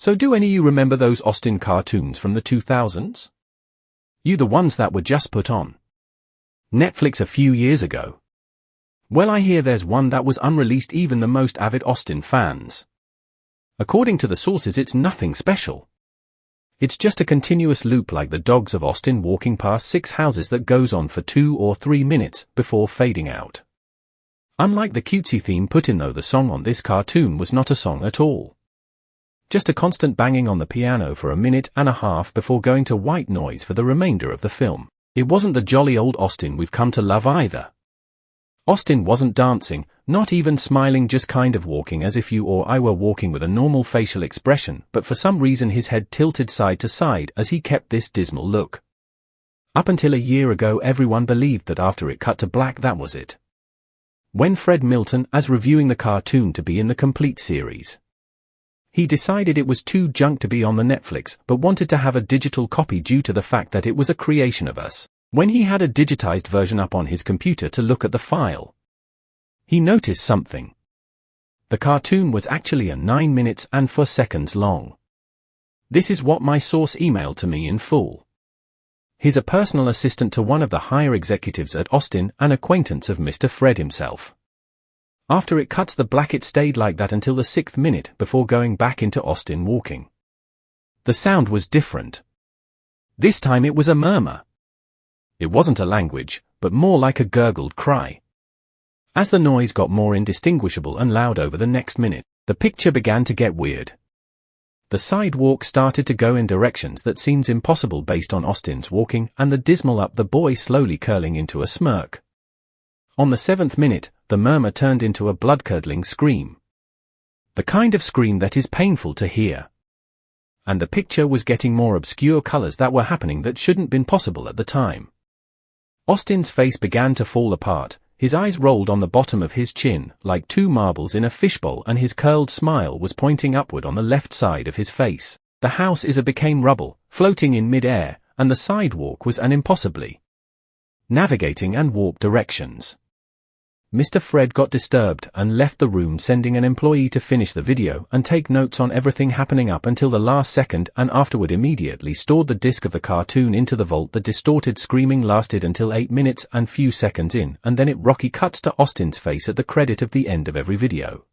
So do any of you remember those Austin cartoons from the 2000s? You the ones that were just put on Netflix a few years ago? Well, I hear there's one that was unreleased even the most avid Austin fans. According to the sources, it's nothing special. It's just a continuous loop like the dogs of Austin walking past 6 houses that goes on for 2 or 3 minutes before fading out. Unlike the cutesy theme put in though, the song on this cartoon was not a song at all. Just a constant banging on the piano for 1.5 minutes before going to white noise for the remainder of the film. It wasn't the jolly old Austin we've come to love either. Austin wasn't dancing, not even smiling, just kind of walking as if you or I were walking with a normal facial expression, but for some reason his head tilted side to side as he kept this dismal look. Up until a year ago everyone believed that after it cut to black that was it. When Fred Milton, as reviewing the cartoon to be in the complete series, he decided it was too junk to be on the Netflix but wanted to have a digital copy due to the fact that it was a creation of us. When he had a digitized version up on his computer to look at the file, he noticed something. The cartoon was actually 9 minutes and 4 seconds long. This is what my source emailed to me in full. He's a personal assistant to one of the higher executives at Austin, an acquaintance of Mr. Fred himself. After it cuts the black it stayed like that until the 6th minute before going back into Austin walking. The sound was different. This time it was a murmur. It wasn't a language, but more like a gurgled cry. As the noise got more indistinguishable and loud over the next minute, the picture began to get weird. The sidewalk started to go in directions that seems impossible based on Austin's walking, and the dismal up the boy slowly curling into a smirk. On the 7th minute, the murmur turned into a blood-curdling scream. The kind of scream that is painful to hear. And the picture was getting more obscure colors that were happening that shouldn't been possible at the time. Austin's face began to fall apart, his eyes rolled on the bottom of his chin like 2 marbles in a fishbowl, and his curled smile was pointing upward on the left side of his face. The house became rubble, floating in mid-air, and the sidewalk was impossibly navigating and warped directions. Mr. Fred got disturbed and left the room, sending an employee to finish the video and take notes on everything happening up until the last second, and afterward immediately stored the disc of the cartoon into the vault. The distorted screaming lasted until 8 minutes and few seconds in, and then it rocky cuts to Austin's face at the credit of the end of every video.